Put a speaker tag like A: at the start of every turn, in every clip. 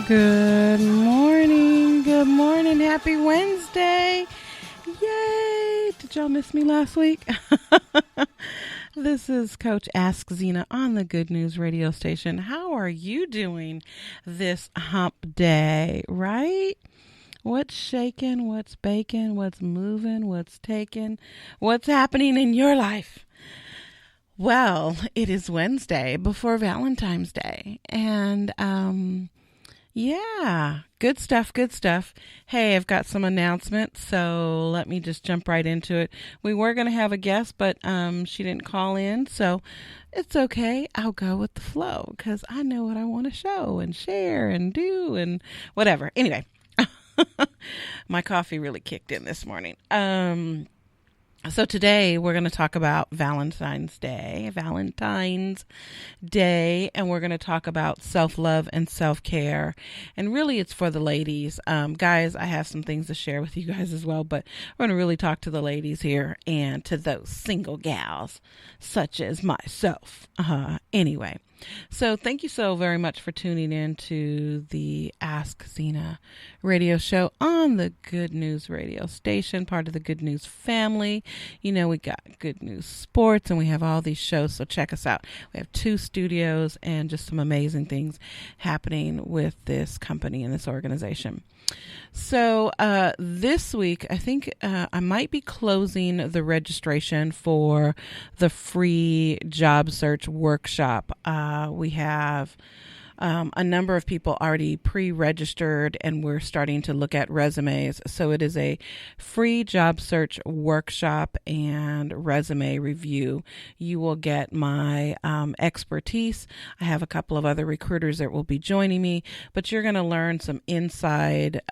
A: Good morning. Good morning. Happy Wednesday. Yay. Did y'all miss me last week? This is Coach Askzena on the Good News radio station. How are you doing this hump day, right? What's shaking? What's baking? What's moving? What's taking? What's happening in your life? Well, it is Wednesday before Valentine's Day. And, yeah, good stuff, good stuff. Hey, I've got some announcements, so let me just jump right into it. We were going to have a guest, but she didn't call in, so it's okay. I'll go with the flow because I know what I want to show and share and do and whatever. Anyway, my coffee really kicked in this morning. So today we're going to talk about Valentine's Day, and we're going to talk about self-love and self-care. And really it's for the ladies. Guys, I have some things to share with you guys as well, but we're going to really talk to the ladies here and to those single gals such as myself. Anyway, so thank you so very much for tuning in to the Askzena radio show on the Good News radio station, part of the Good News family. You know, we got Good News Sports and we have all these shows, so check us out. We have 2 studios and just some amazing things happening with this company and this organization. So this week, I think I might be closing the registration for the free job search workshop. We have a number of people already pre-registered and we're starting to look at resumes. So it is a free job search workshop and resume review. You will get my expertise. I have a couple of other recruiters that will be joining me, but you're going to learn some inside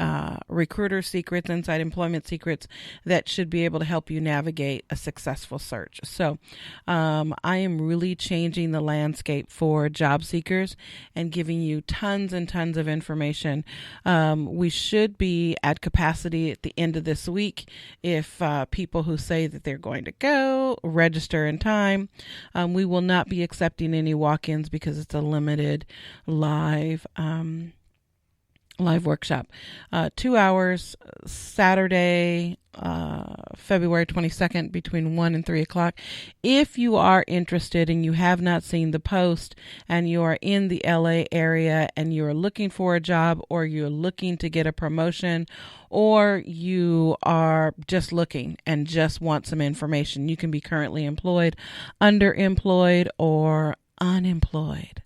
A: recruiter secrets, inside employment secrets that should be able to help you navigate a successful search. So I am really changing the landscape for job seekers and giving you tons and tons of information. We should be at capacity at the end of this week if people who say that they're going to go register in time. We will not be accepting any walk-ins because it's a limited live workshop. 2 hours, Saturday, February 22nd between 1 and 3 o'clock. If you are interested and you have not seen the post and you are in the LA area and you're looking for a job or you're looking to get a promotion or you are just looking and just want some information, you can be currently employed, underemployed, or unemployed.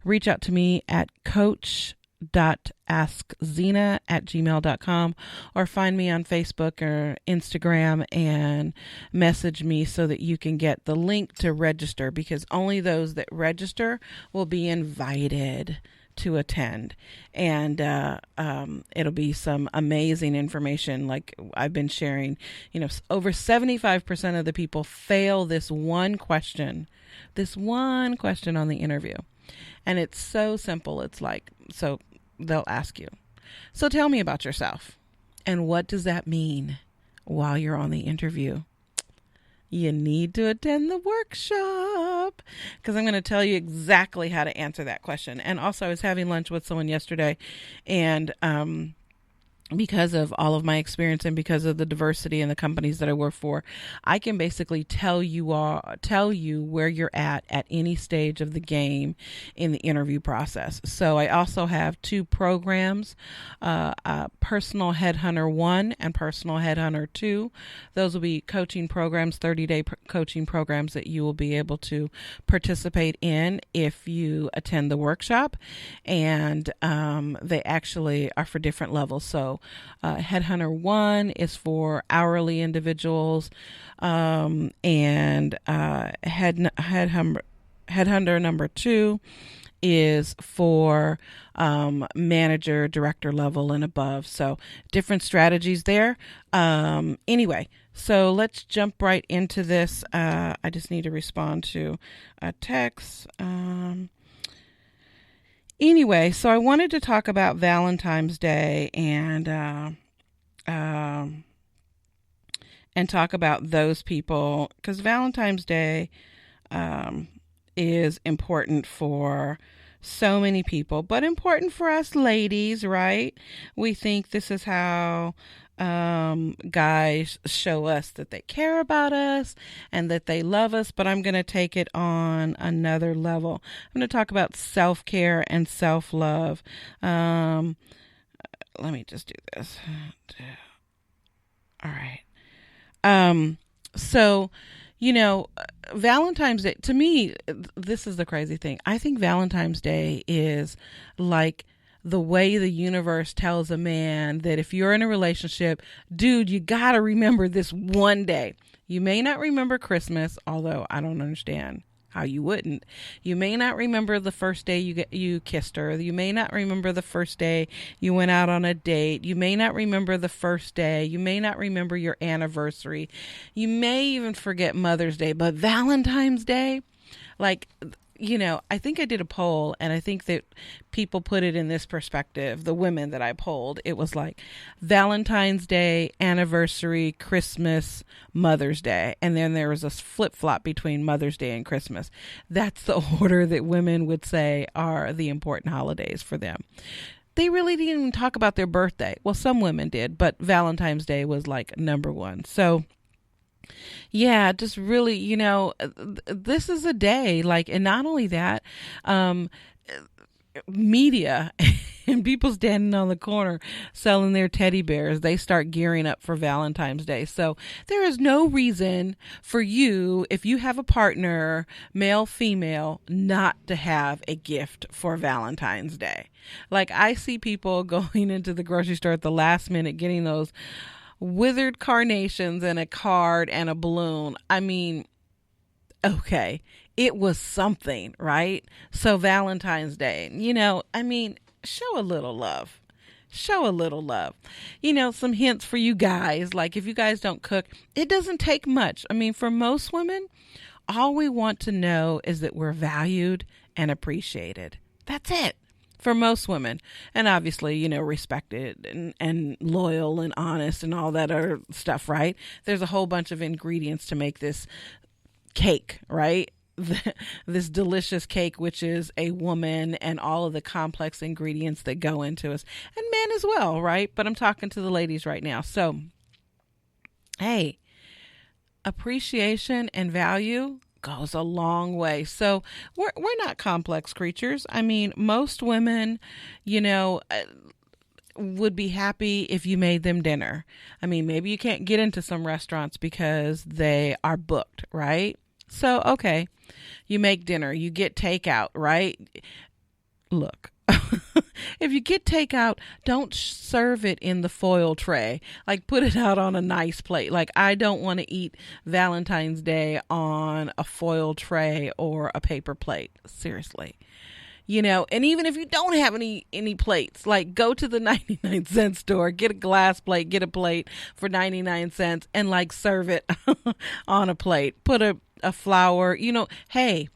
A: Reach out to me at coach.askzena@gmail.com or find me on Facebook or Instagram and message me so that you can get the link to register, because only those that register will be invited to attend. And it'll be some amazing information like I've been sharing. You know, over 75% of the people fail this one question on the interview. And it's so simple. It's like, so they'll ask you, so tell me about yourself. And what does that mean while you're on the interview? You need to attend the workshop because I'm going to tell you exactly how to answer that question. And also I was having lunch with someone yesterday and, because of all of my experience and because of the diversity in the companies that I work for, I can basically tell you where you're at any stage of the game in the interview process. So I also have 2 programs, Personal Headhunter 1 and Personal Headhunter 2. Those will be coaching programs, 30-day coaching programs that you will be able to participate in if you attend the workshop. And they actually are for different levels. So Headhunter 1 is for hourly individuals, and Headhunter number 2 is for manager, director level and above. So different strategies there. Anyway, so let's jump right into this. I just need to respond to a text. Anyway, so I wanted to talk about Valentine's Day and talk about those people, because Valentine's Day is important for So many people, but important for us ladies, right? We think this is how guys show us that they care about us and that they love us, but I'm going to take it on another level. I'm going to talk about self-care and self-love. Let me just do this. All right. So, you know, Valentine's Day, to me, this is the crazy thing. I think Valentine's Day is like the way the universe tells a man that if you're in a relationship, dude, you got to remember this one day. You may not remember Christmas, although I don't understand how you wouldn't. You may not remember the first day you kissed her. You may not remember the first day you went out on a date. You may not remember the first day. You may not remember your anniversary. You may even forget Mother's Day, but Valentine's Day, like, I think I did a poll, and I think that people put it in this perspective. The women that I polled, it was like Valentine's Day, anniversary, Christmas, Mother's Day. And then there was a flip-flop between Mother's Day and Christmas. That's the order that women would say are the important holidays for them. They really didn't even talk about their birthday. Well, some women did, but Valentine's Day was like number one. So yeah, just really, this is a day like, and not only that, media and people standing on the corner selling their teddy bears, they start gearing up for Valentine's Day. So there is no reason for you, if you have a partner, male, female, not to have a gift for Valentine's Day. Like, I see people going into the grocery store at the last minute getting those withered carnations and a card and a balloon. I mean, okay, it was something, right? So Valentine's Day, show a little love. Show a little love. Some hints for you guys, like if you guys don't cook, it doesn't take much. I mean, for most women, all we want to know is that we're valued and appreciated. That's it. For most women, and obviously, respected and loyal and honest and all that other stuff, right? There's a whole bunch of ingredients to make this cake, right? This delicious cake, which is a woman and all of the complex ingredients that go into us, and men as well, right? But I'm talking to the ladies right now. So, hey, appreciation and value goes a long way. So we're not complex creatures. I mean, most women, would be happy if you made them dinner. I mean, maybe you can't get into some restaurants because they are booked, right? So, okay, you make dinner, you get takeout, right? Look, if you get takeout, don't serve it in the foil tray. Like, put it out on a nice plate. Like, I don't want to eat Valentine's Day on a foil tray or a paper plate. Seriously. And even if you don't have any plates, like, go to the 99-cent store, get a glass plate, get a plate for 99 cents and like serve it on a plate. Put a flower, hey,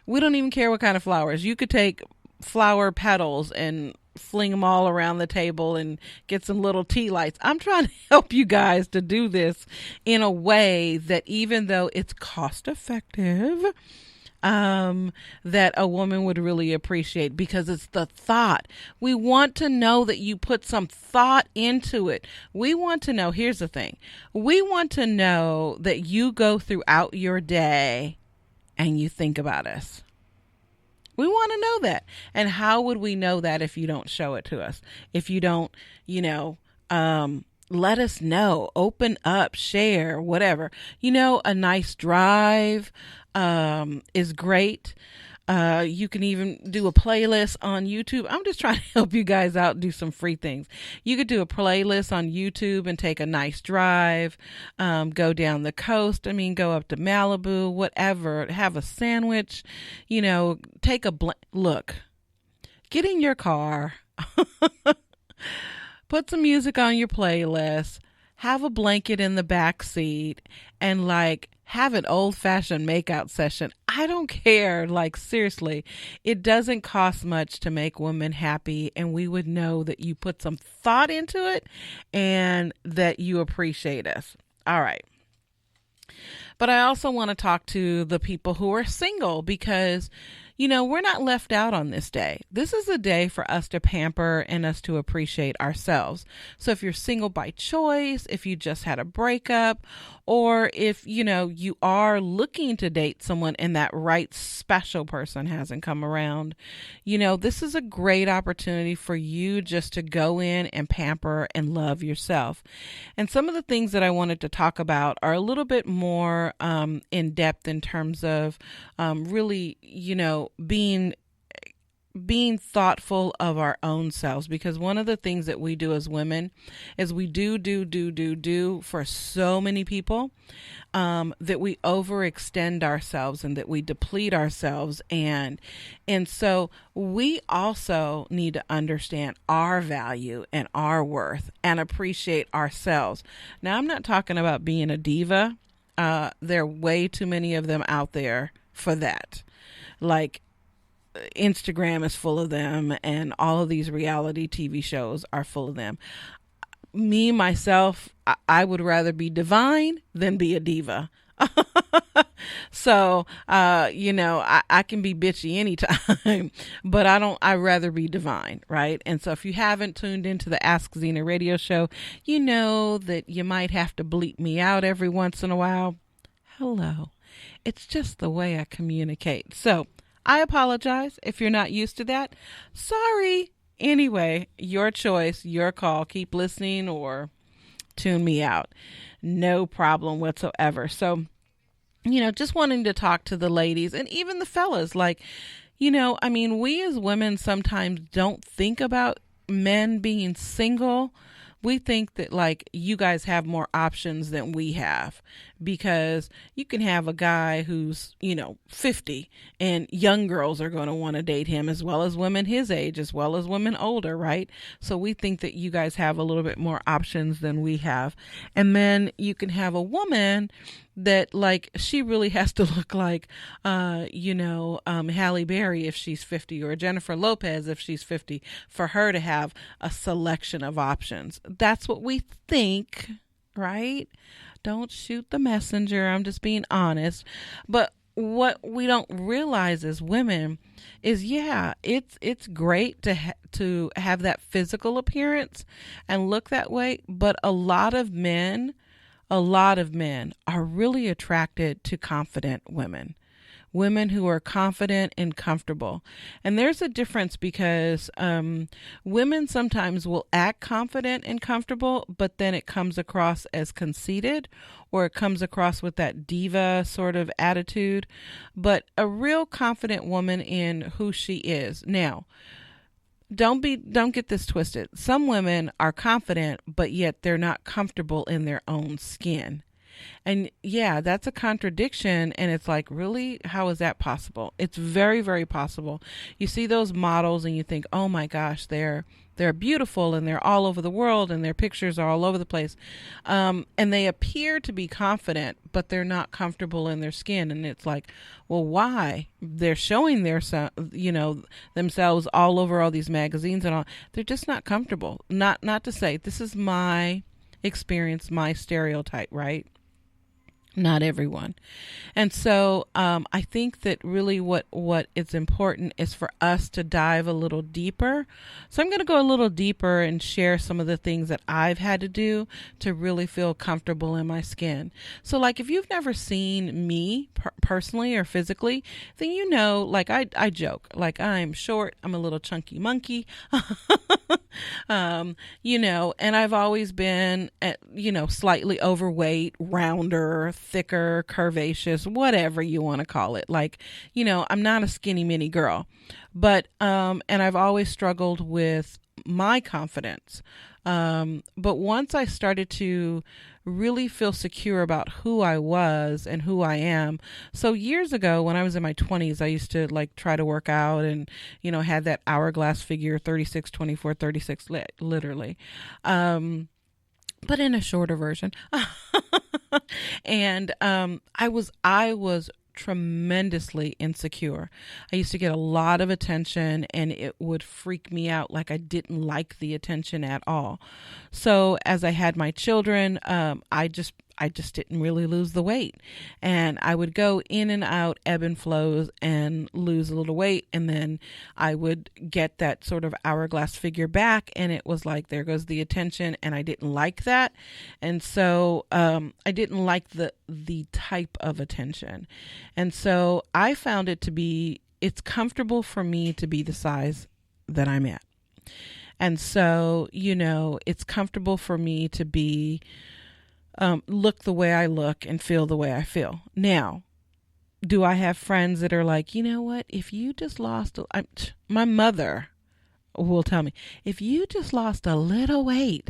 A: we don't even care what kind of flowers. You could take flower petals and fling them all around the table and get some little tea lights. I'm trying to help you guys to do this in a way that, even though it's cost effective, that a woman would really appreciate, because it's the thought. We want to know that you put some thought into it. We want to know, here's the thing. We want to know that you go throughout your day and you think about us. We want to know that. And how would we know that if you don't show it to us? If you don't, let us know, open up, share, whatever. A nice drive is great. You can even do a playlist on YouTube. I'm just trying to help you guys out, do some free things. You could do a playlist on YouTube and take a nice drive, go down the coast. I mean, go up to Malibu, whatever, have a sandwich, take a look, get in your car, put some music on your playlist, have a blanket in the back seat, and have an old-fashioned makeout session. I don't care. Seriously, it doesn't cost much to make women happy, and we would know that you put some thought into it and that you appreciate us. All right. But I also want to talk to the people who are single, because, we're not left out on this day. This is a day for us to pamper and us to appreciate ourselves. So if you're single by choice, if you just had a breakup, or if, you are looking to date someone and that right special person hasn't come around, this is a great opportunity for you just to go in and pamper and love yourself. And some of the things that I wanted to talk about are a little bit more in depth in terms of really, being thoughtful of our own selves, because one of the things that we do as women is we do for so many people that we overextend ourselves and that we deplete ourselves, and so we also need to understand our value and our worth and appreciate ourselves. Now, I'm not talking about being a diva. There are way too many of them out there for that. Like, Instagram is full of them, and all of these reality TV shows are full of them. Me, myself, I would rather be divine than be a diva. So, I can be bitchy anytime, but I'd rather be divine, right? And so if you haven't tuned into the Askzena radio show, you know that you might have to bleep me out every once in a while. Hello. It's just the way I communicate. So I apologize if you're not used to that. Sorry. Anyway, your choice, your call. Keep listening or tune me out. No problem whatsoever. So, just wanting to talk to the ladies and even the fellas. Like, we as women sometimes don't think about men being single. We think that, like, you guys have more options than we have, because you can have a guy who's, 50, and young girls are going to want to date him, as well as women his age, as well as women older, right? So we think that you guys have a little bit more options than we have. And then you can have a woman that, like, she really has to look like, Halle Berry if she's 50, or Jennifer Lopez if she's 50, for her to have a selection of options. That's what we think, right? Don't shoot the messenger. I'm just being honest. But what we don't realize as women is, it's great to have that physical appearance and look that way. But a lot of men are really attracted to confident women. Women who are confident and comfortable. And there's a difference, because women sometimes will act confident and comfortable, but then it comes across as conceited, or it comes across with that diva sort of attitude. But a real confident woman in who she is. Now, don't get this twisted. Some women are confident, but yet they're not comfortable in their own skin. And that's a contradiction. And it's like, really, how is that possible? It's very, very possible. You see those models and you think, oh my gosh, they're beautiful, and they're all over the world, and their pictures are all over the place. And they appear to be confident, but they're not comfortable in their skin. And it's like, well, why? They're showing themselves all over all these magazines and all. They're just not comfortable. Not to say, this is my experience, my stereotype, right? Not everyone. And so I think that really what is important is for us to dive a little deeper. So I'm going to go a little deeper and share some of the things that I've had to do to really feel comfortable in my skin. So, like, if you've never seen me personally or physically, then like I joke, like, I'm short, I'm a little chunky monkey, and I've always been, slightly overweight, rounder, thicker, curvaceous, whatever you want to call it. Like, I'm not a skinny mini girl, but, and I've always struggled with my confidence. But once I started to really feel secure about who I was and who I am. So years ago, when I was in my 20s, I used to try to work out and, had that hourglass figure, 36, 24, 36, literally. But in a shorter version. And I was tremendously insecure. I used to get a lot of attention, and it would freak me out. Like, I didn't like the attention at all. So as I had my children, I I just didn't really lose the weight. And I would go in and out, ebb and flows, and lose a little weight. And then I would get that sort of hourglass figure back. And it was like, there goes the attention. And I didn't like that. And so I didn't like the type of attention. And so I found it to be, it's comfortable for me to be the size that I'm at. And so, it's comfortable for me to be, look the way I look and feel the way I feel. Now, do I have friends that are like, you know what, if you just lost, my mother will tell me, if you just lost a little weight,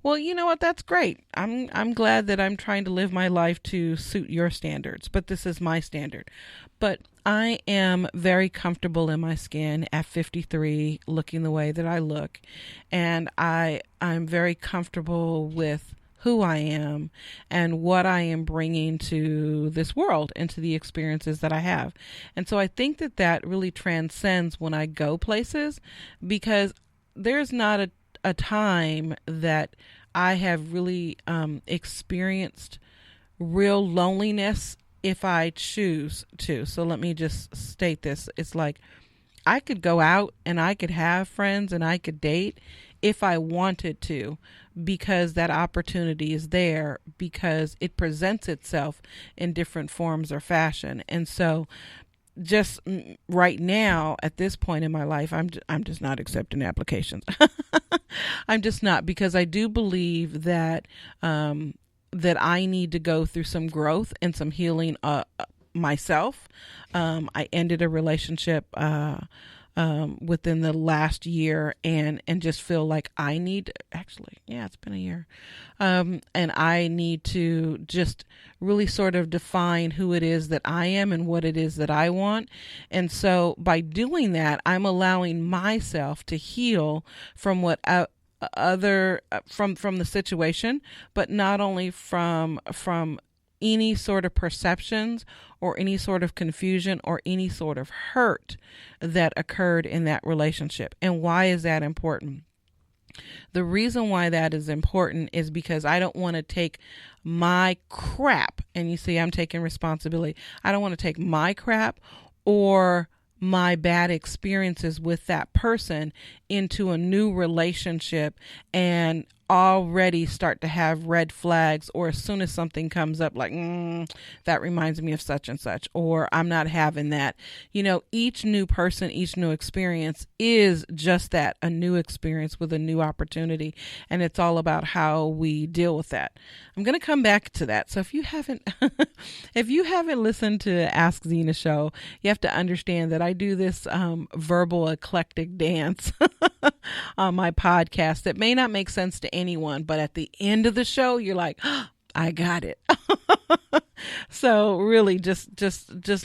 A: well, you know what, that's great. I'm glad that I'm trying to live my life to suit your standards, but this is my standard. But I am very comfortable in my skin at 53, looking the way that I look. And I'm very comfortable with who I am and what I am bringing to this world and to the experiences that I have. And so I think that really transcends when I go places, because there's not a time that I have really experienced real loneliness if I choose to. So let me just state this. It's like I could go out and I could have friends and I could date if I wanted to, because that opportunity is there, because it presents itself in different forms or fashion. And so just right now at this point in my life, I'm just not accepting applications. I'm just not, because I do believe that that I need to go through some growth and some healing myself. I ended a relationship within the last year and just feel like I need, it's been a year. And I need to just really sort of define who it is that I am and what it is that I want. And so by doing that, I'm allowing myself to heal from what from the situation, but not only from any sort of perceptions or any sort of confusion or any sort of hurt that occurred in that relationship. And why is that important? The reason why that is important is because I don't want to take my crap, and you see, I'm taking responsibility. I don't want to take my crap or my bad experiences with that person into a new relationship and already start to have red flags, or as soon as something comes up like that reminds me of such and such, or I'm not having that. Each new person, each new experience is just that, a new experience with a new opportunity, and it's all about how we deal with that. I'm going to come back to that. So if you haven't listened to Askzena show, you have to understand that I do this verbal eclectic dance on my podcast that may not make sense to anyone, but at the end of the show, you're like, oh, I got it. So really just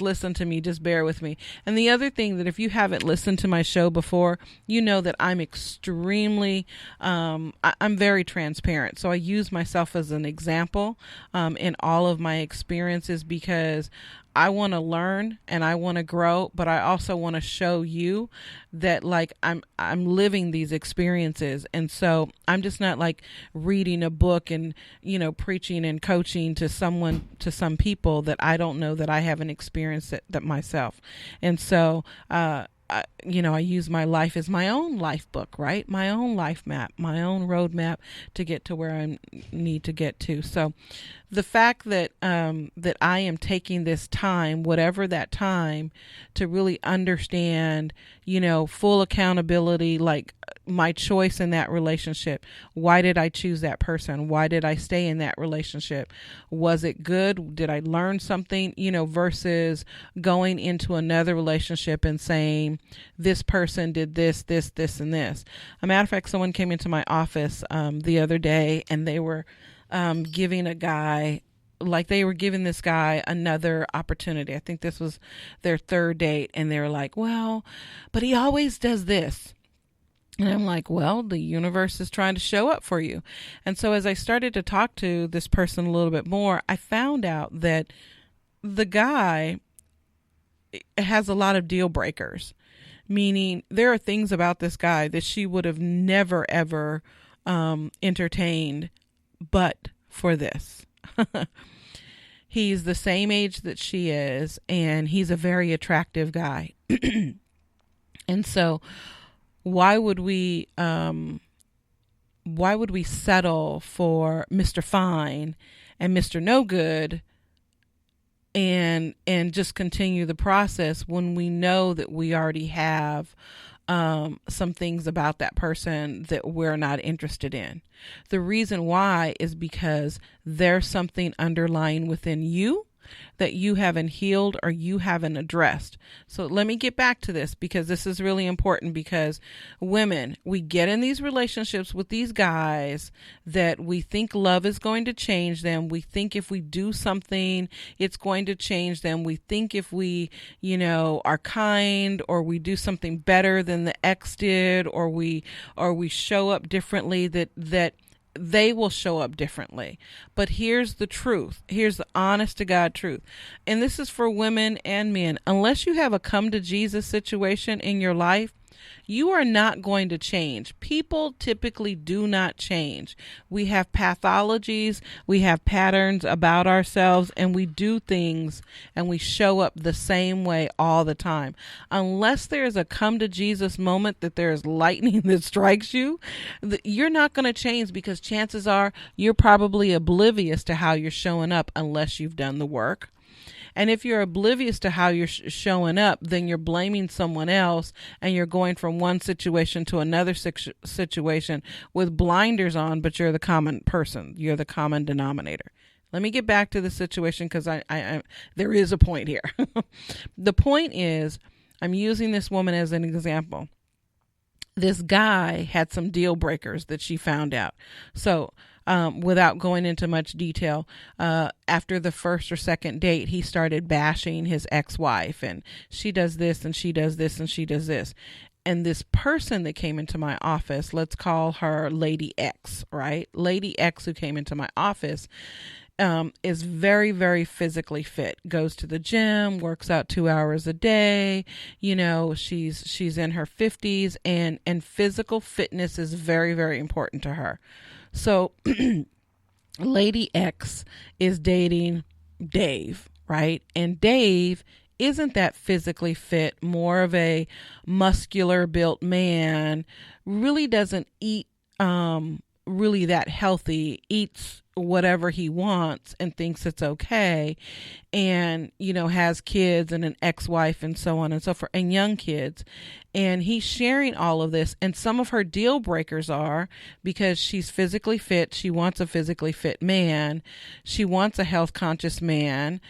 A: listen to me, just bear with me. And the other thing, that if you haven't listened to my show before, you know that I'm extremely, I'm very transparent. So I use myself as an example in all of my experiences, because I want to learn and I want to grow, but I also want to show you that like I'm living these experiences. And so I'm just not like reading a book and, preaching and coaching to some people that I don't know that I haven't experienced that myself. And so, I use my life as my own life book, right? My own life map, my own roadmap to get to where I need to get to. So the fact that that I am taking this time, whatever that time, to really understand, full accountability, like my choice in that relationship. Why did I choose that person? Why did I stay in that relationship? Was it good? Did I learn something, versus going into another relationship and saying, this person did this, this, this, and this. A matter of fact, someone came into my office the other day, and they were giving this guy another opportunity. I think this was their third date. And they were like, well, but he always does this. And I'm like, well, the universe is trying to show up for you. And so as I started to talk to this person a little bit more, I found out that the guy has a lot of deal breakers, meaning there are things about this guy that she would have never, ever entertained but for this. He's the same age that she is, and he's a very attractive guy. And so why would we settle for Mr. Fine and Mr. No Good and just continue the process when we know that we already have some things about that person that we're not interested in? The reason why is because there's something underlying within you that you haven't healed or you haven't addressed. So let me get back to this, because this is really important, because women, we get in these relationships with these guys that we think love is going to change them. We think if we do something, it's going to change them. We think if we, are kind, or we do something better than the ex did, or we show up differently, that they will show up differently. But here's the truth. Here's the honest to God truth. And this is for women and men. Unless you have a come to Jesus situation in your life, you are not going to change. People typically do not change. We have pathologies, we have patterns about ourselves, and we do things and we show up the same way all the time. Unless there's a come to Jesus moment, that there's lightning that strikes you, you're not going to change, because chances are you're probably oblivious to how you're showing up unless you've done the work. And if you're oblivious to how you're showing up, then you're blaming someone else, and you're going from one situation to another situation with blinders on, but you're the common person. You're the common denominator. Let me get back to the situation, because I there is a point here. The point is, I'm using this woman as an example. This guy had some deal breakers that she found out. So without going into much detail, after the first or second date, he started bashing his ex-wife, and she does this and she does this and she does this. And this person that came into my office, let's call her Lady X, right? Lady X, who came into my office, is very, very physically fit, goes to the gym, works out 2 hours a day. She's in her 50s, and physical fitness is very, very important to her. So Lady X is dating Dave, right? And Dave isn't that physically fit, more of a muscular built man, really doesn't eat really that healthy, eats whatever he wants and thinks it's okay, and has kids and an ex-wife and so on and so forth, and young kids. And he's sharing all of this, and some of her deal breakers are, because she's physically fit, she wants a physically fit man, she wants a health conscious man,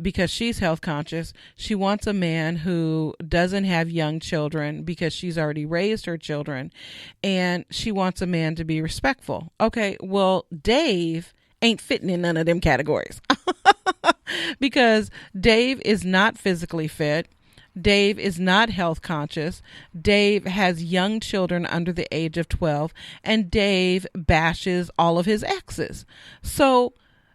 A: because she's health conscious, she wants a man who doesn't have young children because she's already raised her children, and she wants a man to be respectful. Okay, well, Dave ain't fitting in none of them categories because Dave is not physically fit. Dave is not health conscious. Dave has young children under the age of 12, and Dave bashes all of his exes. So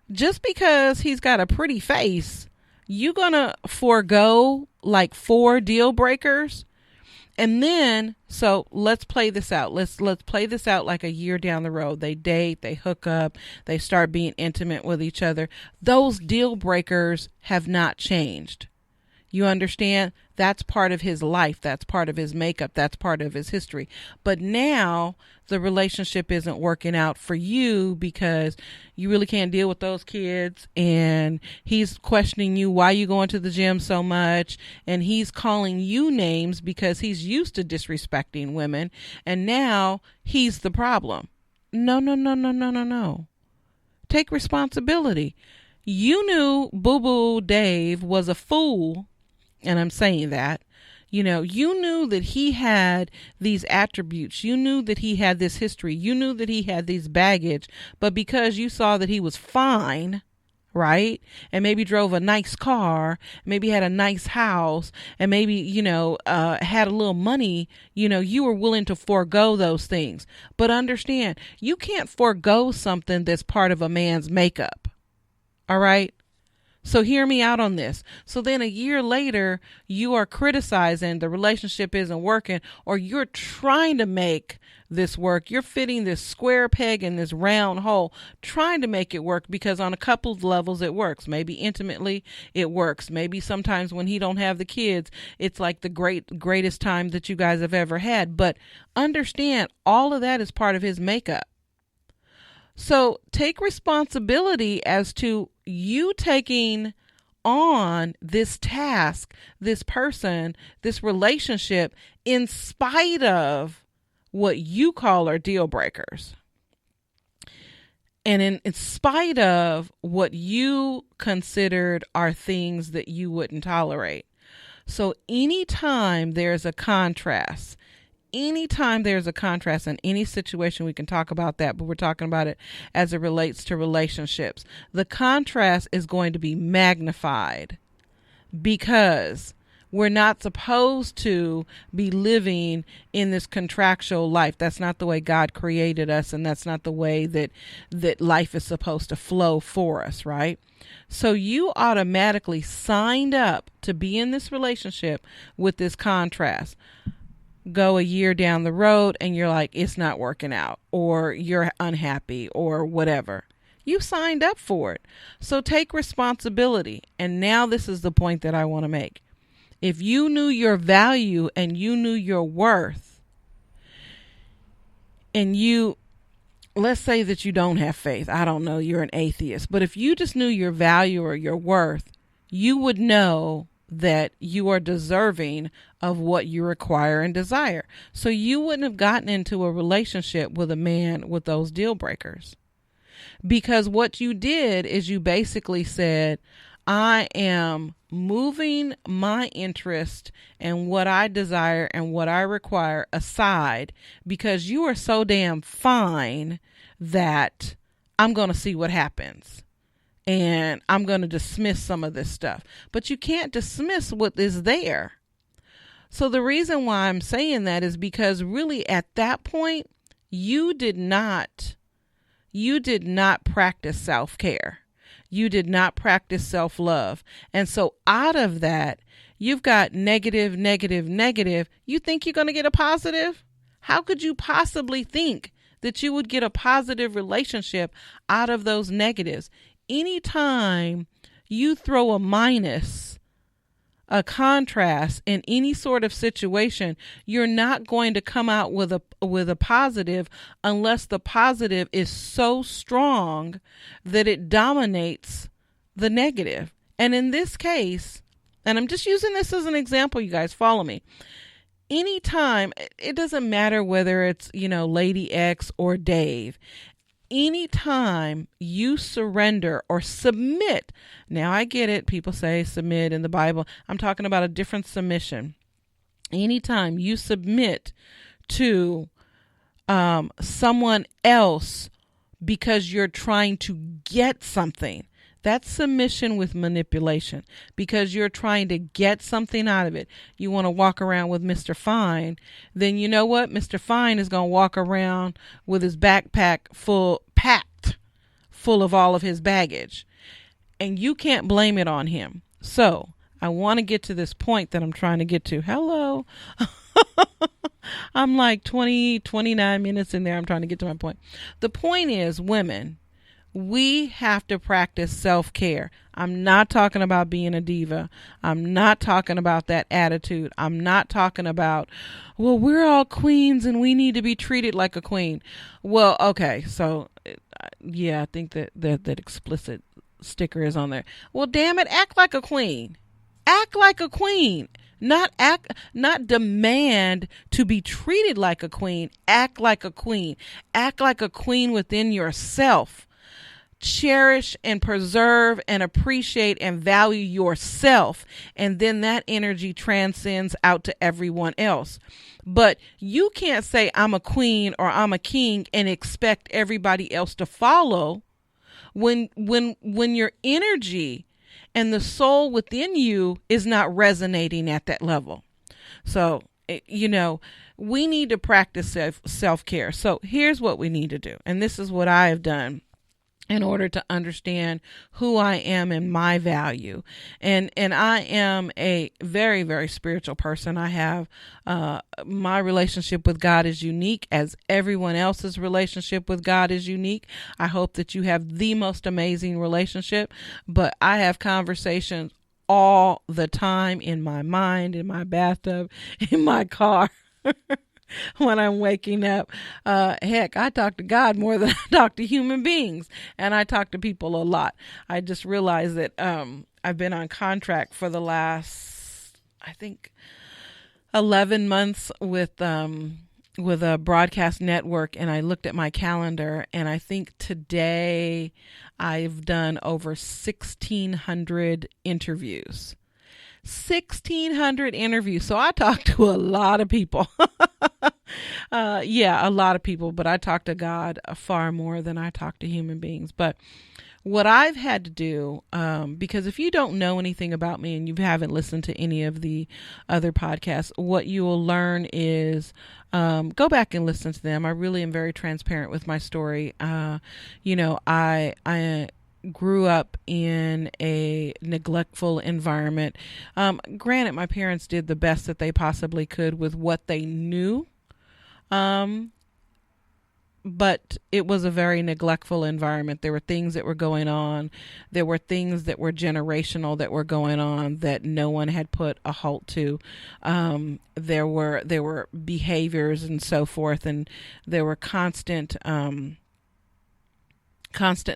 A: just because he's got a pretty face, you gonna forego like 4 deal breakers? And then, so let's play this out. Let's play this out like a year down the road. They date, they hook up, they start being intimate with each other. Those deal breakers have not changed. You understand? That's part of his life. That's part of his makeup. That's part of his history. But now the relationship isn't working out for you because you really can't deal with those kids. And he's questioning you, why you going to the gym so much? And he's calling you names because he's used to disrespecting women. And now he's the problem. No, no, no, no, no, no, no. Take responsibility. You knew Boo Boo Dave was a fool. And I'm saying that, you knew that he had these attributes. You knew that he had this history. You knew that he had these baggage. But because you saw that he was fine, right? And maybe drove a nice car, maybe had a nice house, and maybe, had a little money, you were willing to forego those things. But understand, you can't forego something that's part of a man's makeup. All right? So hear me out on this. So then a year later, you are criticizing the relationship isn't working, or you're trying to make this work. You're fitting this square peg in this round hole, trying to make it work, because on a couple of levels it works. Maybe intimately it works. Maybe sometimes when he don't have the kids, it's like the greatest time that you guys have ever had. But understand, all of that is part of his makeup. So take responsibility as to you taking on this task, this person, this relationship, in spite of what you call are deal breakers. And in spite of what you considered are things that you wouldn't tolerate. So anytime there's a contrast, anytime there's a contrast in any situation, we can talk about that, but we're talking about it as it relates to relationships. The contrast is going to be magnified, because we're not supposed to be living in this contractual life. That's not the way God created us, and that's not the way that life is supposed to flow for us, right? So you automatically signed up to be in this relationship with this contrast. Go a year down the road and you're like, it's not working out, or you're unhappy, or whatever. You signed up for it. So take responsibility. And now this is the point that I want to make. If you knew your value and you knew your worth, and let's say that you don't have faith. I don't know, you're an atheist. But if you just knew your value or your worth, you would know that you are deserving of what you require and desire. So you wouldn't have gotten into a relationship with a man with those deal breakers. Because what you did is you basically said, I am moving my interest and what I desire and what I require aside, because you are so damn fine that I'm going to see what happens. And I'm going to dismiss some of this stuff. But you can't dismiss what is there. So the reason why I'm saying that is because really at that point, you did not practice self-care. You did not practice self-love. And so out of that, you've got negative, negative, negative. You think you're going to get a positive? How could you possibly think that you would get a positive relationship out of those negatives? Anytime you throw a minus, a contrast in any sort of situation, you're not going to come out with a positive unless the positive is so strong that it dominates the negative. And in this case, and I'm just using this as an example, you guys follow me. Anytime, it doesn't matter whether it's, Lady X or Dave. Anytime you surrender or submit, now I get it, people say submit in the Bible. I'm talking about a different submission. Anytime you submit to someone else because you're trying to get something, that's submission with manipulation, because you're trying to get something out of it. You want to walk around with Mr. Fine, then you know what? Mr. Fine is going to walk around with his backpack packed full of all of his baggage. And you can't blame it on him. So I want to get to this point that I'm trying to get to. Hello. I'm like 29 minutes in there. I'm trying to get to my point. The point is, women, we have to practice self-care. I'm not talking about being a diva. I'm not talking about that attitude. I'm not talking about, well, we're all queens and we need to be treated like a queen. Well, okay. So yeah, I think that explicit sticker is on there. Well, damn it. Act like a queen. Act like a queen. Not demand to be treated like a queen. Act like a queen. Act like a queen within yourself. Cherish and preserve and appreciate and value yourself. And then that energy transcends out to everyone else. But you can't say I'm a queen or I'm a king and expect everybody else to follow when your energy and the soul within you is not resonating at that level. So, we need to practice self-care. So here's what we need to do. And this is what I have done in order to understand who I am and my value. And I am a very, very spiritual person. I have my relationship with God is unique, as everyone else's relationship with God is unique. I hope that you have the most amazing relationship, but I have conversations all the time in my mind, in my bathtub, in my car. When I'm waking up. Heck, I talk to God more than I talk to human beings, and I talk to people a lot. I just realized that I've been on contract for the last, I think, 11 months with a broadcast network, and I looked at my calendar, and I think today I've done over 1,600 interviews. 1,600 interviews. So I talk to a lot of people. Yeah, a lot of people, but I talk to God far more than I talk to human beings. But what I've had to do, because if you don't know anything about me and you haven't listened to any of the other podcasts, what you will learn is go back and listen to them. I really am very transparent with my story. I grew up in a neglectful environment. Granted, my parents did the best that they possibly could with what they knew. But it was a very neglectful environment. There were things that were going on. There were things that were generational that were going on that no one had put a halt to. There were behaviors and so forth, and there were constant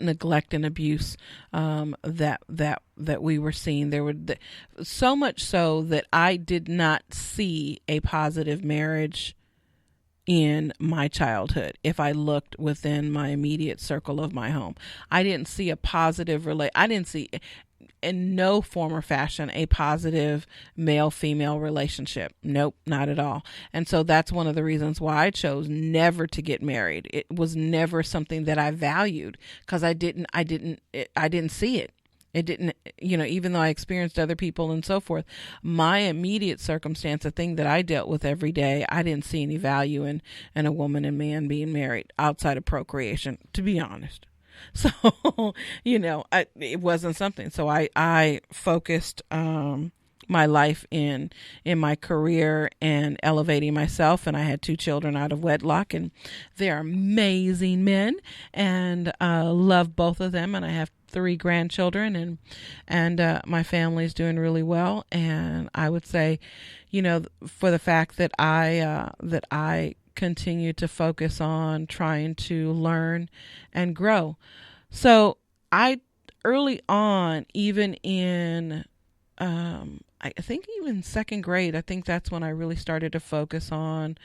A: neglect and abuse that we were seeing. There were so much so that I did not see a positive marriage in my childhood. If I looked within my immediate circle of my home, I didn't see a positive I didn't see in no form or fashion a positive male-female relationship. Nope, not at all. And so that's one of the reasons why I chose never to get married. It was never something that I valued, because I didn't see it. It didn't, even though I experienced other people and so forth, my immediate circumstance, the thing that I dealt with every day, I didn't see any value in a woman and man being married outside of procreation, to be honest. So, it wasn't something. So I focused my life in my career and elevating myself. And I had 2 children out of wedlock, and they're amazing men, and love both of them. And I have 3 grandchildren, and my family's doing really well. And I would say, for the fact that I continue to focus on trying to learn and grow. So I early on, even in I think even 2nd grade, I think that's when I really started to focus on,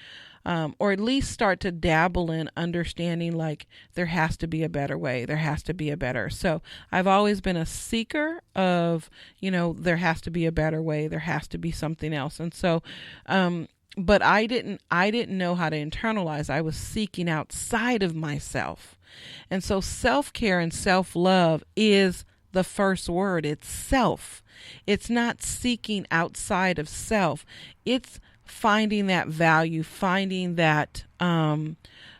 A: or at least start to dabble in understanding, like, there has to be a better way. There has to be a better. So I've always been a seeker of, there has to be a better way. There has to be something else. And so, but I didn't know how to internalize. I was seeking outside of myself. And so self-care and self-love is the first word. It's self. It's not seeking outside of self. It's finding that value, finding that,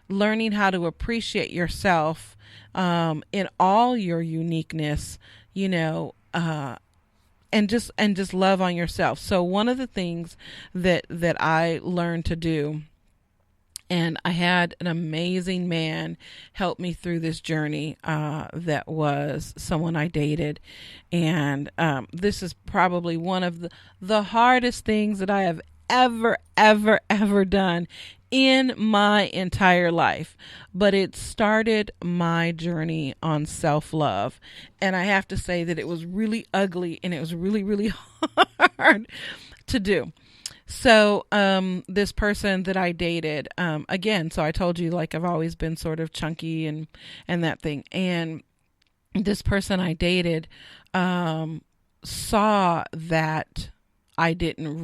A: learning how to appreciate yourself in all your uniqueness, and just love on yourself. So one of the things that I learned to do, and I had an amazing man help me through this journey, that was someone I dated. And this is probably one of the hardest things that I have ever done in my entire life. But it started my journey on self-love. And I have to say that it was really ugly, and it was really, really hard to do. So, this person that I dated, again, so I told you, like, I've always been sort of chunky and that thing. And this person I dated, saw that I couldn't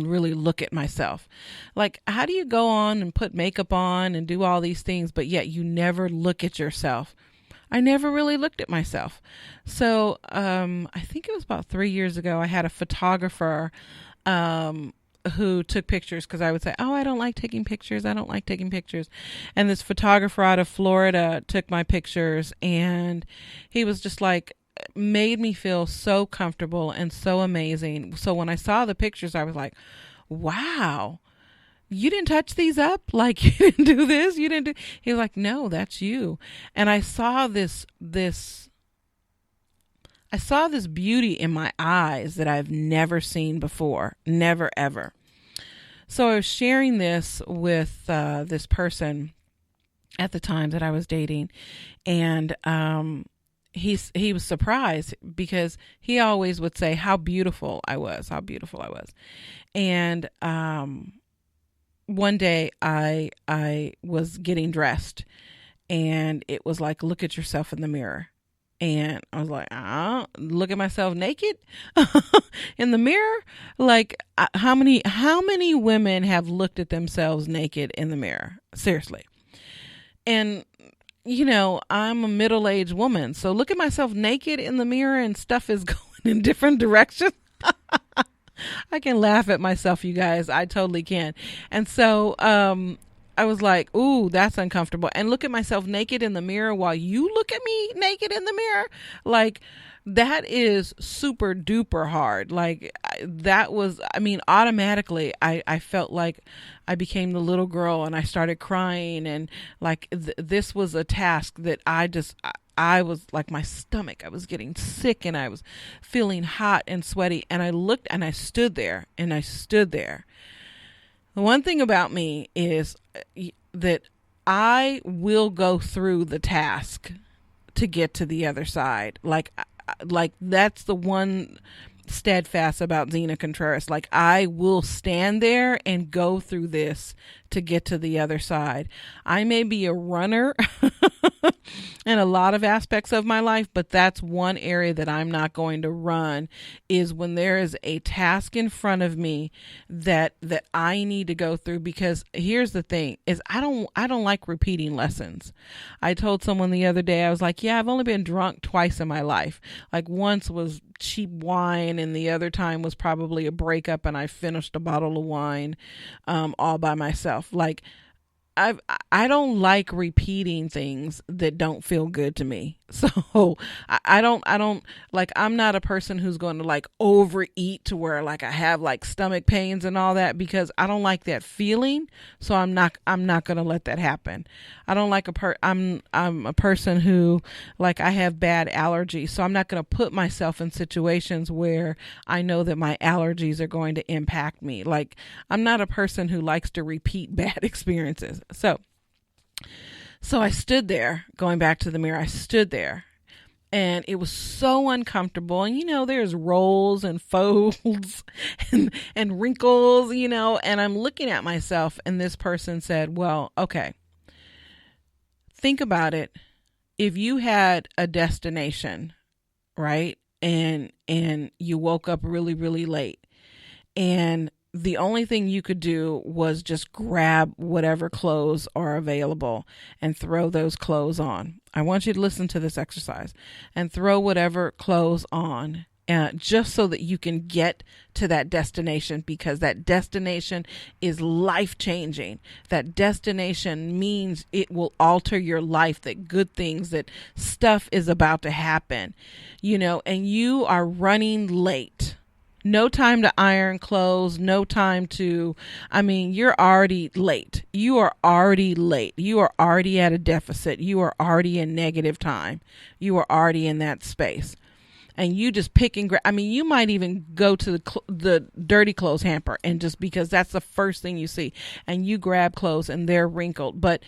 A: really look at myself. Like, how do you go on and put makeup on and do all these things, but yet you never look at yourself? I never really looked at myself. So, I think it was about 3 years ago, I had a photographer, who took pictures, because I would say, oh, I don't like taking pictures. I don't like taking pictures. And this photographer out of Florida took my pictures, and he was just like, made me feel so comfortable and so amazing. So when I saw the pictures, I was like, wow, you didn't touch these up? Like, you didn't do this? You didn't do... He was like, no, that's you. And I saw this beauty in my eyes that I've never seen before. Never, ever. So I was sharing this with this person at the time that I was dating. And he was surprised, because he always would say how beautiful I was. And one day I was getting dressed, and it was like, look at yourself in the mirror. And I was like, look at myself naked in the mirror. Like, how many women have looked at themselves naked in the mirror? Seriously. And, you know, I'm a middle-aged woman, so look at myself naked in the mirror and stuff is going in different directions. I can laugh at myself, you guys. I totally can. And so, I was like, ooh, that's uncomfortable. And look at myself naked in the mirror while you look at me naked in the mirror. Like, that is super duper hard. Like, that was, I mean, automatically I felt like I became the little girl, and I started crying. And like, this was a task that I was like, my stomach, I was getting sick, and I was feeling hot and sweaty. And I looked, and I stood there. The one thing about me is that I will go through the task to get to the other side. Like that's the one steadfast about Zena Contreras. Like, I will stand there and go through this to get to the other side. I may be a runner in a lot of aspects of my life, but that's one area that I'm not going to run, is when there is a task in front of me that I need to go through. Because here's the thing, is I don't like repeating lessons. I told someone the other day, I was like, yeah, I've only been drunk twice in my life. Like, once was cheap wine, and the other time was probably a breakup, and I finished a bottle of wine all by myself. Like, I don't like repeating things that don't feel good to me. So I don't like, I'm not a person who's going to like overeat to where like I have like stomach pains and all that, because I don't like that feeling. So I'm not going to let that happen. I don't like I'm a person who, like, I have bad allergies. So I'm not going to put myself in situations where I know that my allergies are going to impact me. Like, I'm not a person who likes to repeat bad experiences. So I stood there, going back to the mirror, I stood there, and it was so uncomfortable. And, you know, there's rolls and folds and wrinkles, you know, and I'm looking at myself, and this person said, well, okay, think about it. If you had a destination, right? And you woke up really, really late, and the only thing you could do was just grab whatever clothes are available and throw those clothes on. I want you to listen to this exercise and throw whatever clothes on, just so that you can get to that destination, because that destination is life-changing. That destination means it will alter your life, that good things, that stuff is about to happen, you know, and you are running late. No time to iron clothes, no time to, you're already late. You are already late. You are already at a deficit. You are already in negative time. You are already in that space. And you just pick and grab. You might even go to the dirty clothes hamper, and just because that's the first thing you see, and you grab clothes and they're wrinkled. But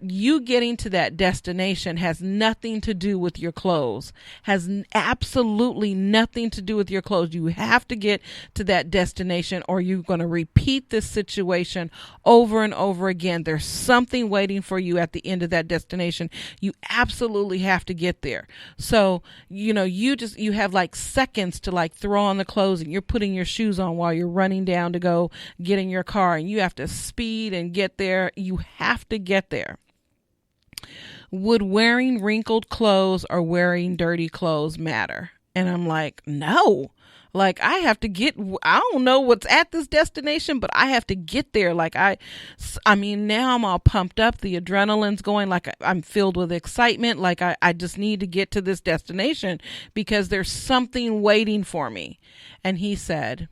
A: you getting to that destination has nothing to do with your clothes, has absolutely nothing to do with your clothes. You have to get to that destination, or you're going to repeat this situation over and over again. There's something waiting for you at the end of that destination. You absolutely have to get there. So, you know, you have like seconds to like throw on the clothes, and you're putting your shoes on while you're running down to go get in your car, and you have to speed and get there. You have to get there. Would wearing wrinkled clothes or wearing dirty clothes matter? And I'm like, no. Like I have to get, I don't know what's at this destination, but I have to get there. Like I mean, now I'm all pumped up. The adrenaline's going, like I'm filled with excitement. Like I just need to get to this destination because there's something waiting for me. And he said,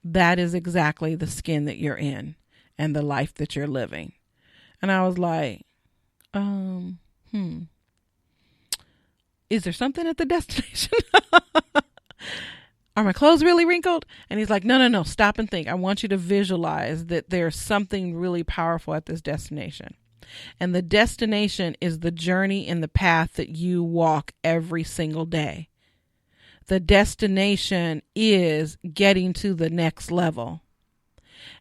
A: that is exactly the skin that you're in and the life that you're living. And I was like, is there something at the destination? Are my clothes really wrinkled? And he's like, no, stop and think. I want you to visualize that there's something really powerful at this destination. And the destination is the journey and the path that you walk every single day. The destination is getting to the next level.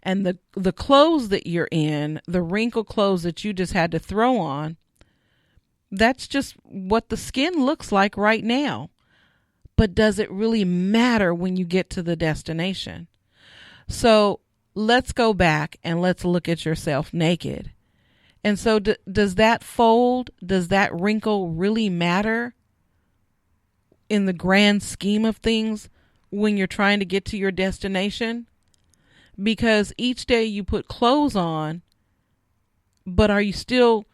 A: And the clothes that you're in, the wrinkled clothes that you just had to throw on, that's just what the skin looks like right now. But does it really matter when you get to the destination? So let's go back and let's look at yourself naked. And so does that fold, does that wrinkle really matter in the grand scheme of things when you're trying to get to your destination? Because each day you put clothes on, but are you still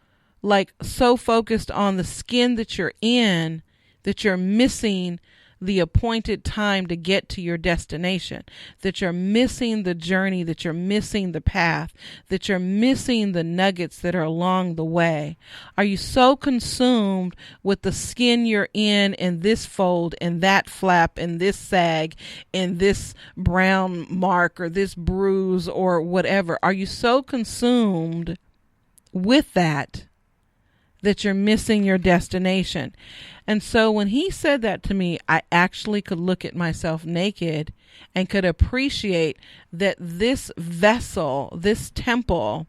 A: like so focused on the skin that you're in that you're missing the appointed time to get to your destination, that you're missing the journey, that you're missing the path, that you're missing the nuggets that are along the way? Are you so consumed with the skin you're in this fold and that flap and this sag and this brown mark or this bruise or whatever? Are you so consumed with that you're missing your destination? And so when he said that to me, I actually could look at myself naked and could appreciate that this vessel, this temple,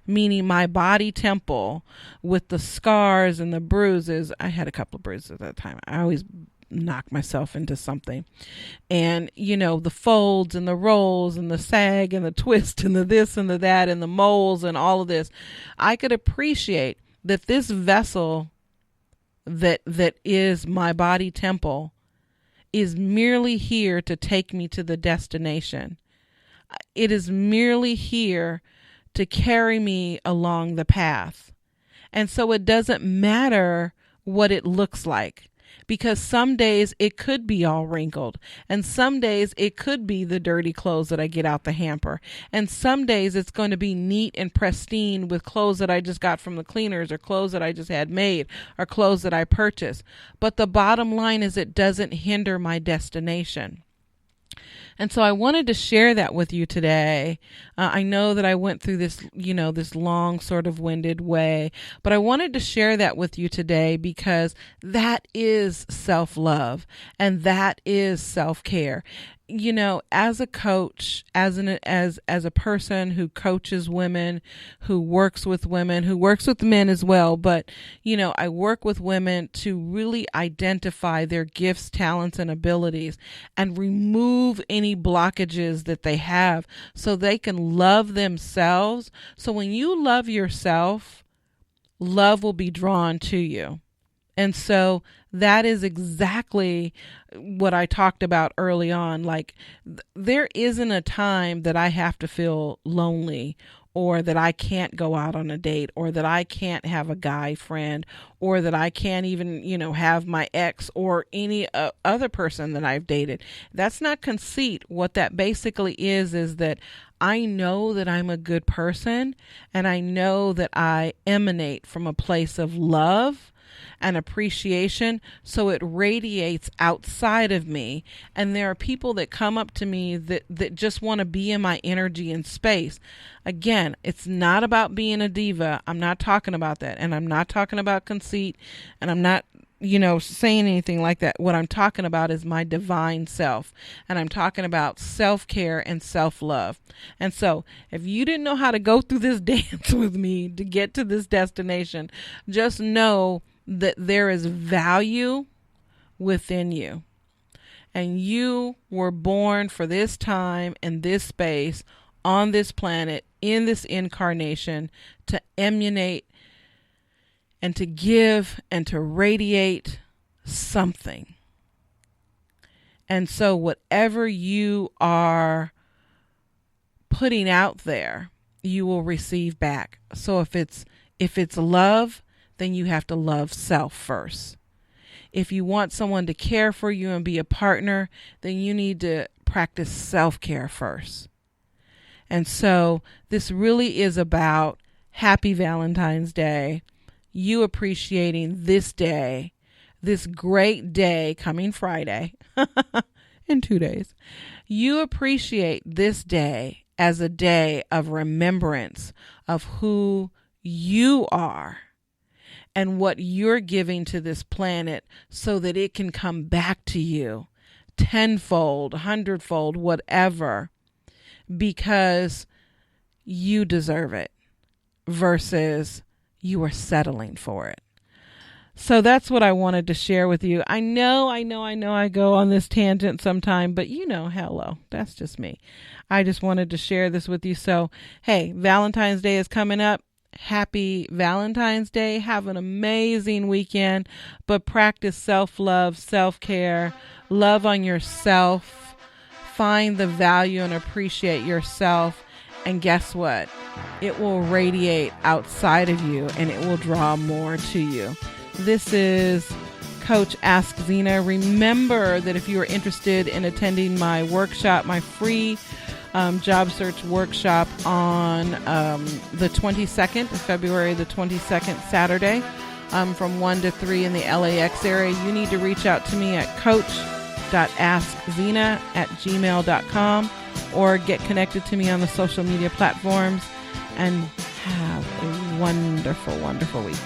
A: meaning my body temple with the scars and the bruises. I had a couple of bruises at that time. I always knock myself into something. And, the folds and the rolls and the sag and the twist and the this and the that and the moles and all of this. I could appreciate that this vessel that is my body temple is merely here to take me to the destination. It is merely here to carry me along the path. And so it doesn't matter what it looks like, because some days it could be all wrinkled, and some days it could be the dirty clothes that I get out the hamper, and some days it's going to be neat and pristine with clothes that I just got from the cleaners or clothes that I just had made or clothes that I purchased. But the bottom line is it doesn't hinder my destination. And so I wanted to share that with you today. I know that I went through this, this long sort of winded way, but I wanted to share that with you today because that is self-love and that is self-care. As a coach, as a person who coaches women, who works with men as well, but I work with women to really identify their gifts, talents, and abilities and remove any blockages that they have so they can love themselves. So when you love yourself, love will be drawn to you. And so that is exactly what I talked about early on. Like there isn't a time that I have to feel lonely or that I can't go out on a date or that I can't have a guy friend or that I can't even, have my ex or any other person that I've dated. That's not conceit. What that basically is that I know that I'm a good person and I know that I emanate from a place of love and appreciation, so it radiates outside of me. And there are people that come up to me that just want to be in my energy and space. Again, it's not about being a diva. I'm not talking about that. And I'm not talking about conceit. And I'm not saying anything like that. What I'm talking about is my divine self. And I'm talking about self-care and self-love. And so if you didn't know how to go through this dance with me to get to this destination, just know that there is value within you. And you were born for this time and this space on this planet, in this incarnation, to emanate and to give and to radiate something. And so whatever you are putting out there, you will receive back. So if it's love, then you have to love self first. If you want someone to care for you and be a partner, then you need to practice self-care first. And so this really is about happy Valentine's Day, you appreciating this day, this great day coming Friday in 2 days. You appreciate this day as a day of remembrance of who you are and what you're giving to this planet so that it can come back to you tenfold, hundredfold, whatever, because you deserve it versus you are settling for it. So that's what I wanted to share with you. I know I go on this tangent sometime, but hello, that's just me. I just wanted to share this with you. So, hey, Valentine's Day is coming up. Happy Valentine's Day. Have an amazing weekend, but practice self-love, self-care, love on yourself, find the value and appreciate yourself. And guess what? It will radiate outside of you and it will draw more to you. This is Coach Askzena. Remember that if you are interested in attending my workshop, my free job search workshop on the 22nd, February the 22nd, Saturday, from 1 to 3 in the LAX area, you need to reach out to me at coach.askzena@gmail.com or get connected to me on the social media platforms, and have a wonderful, wonderful week.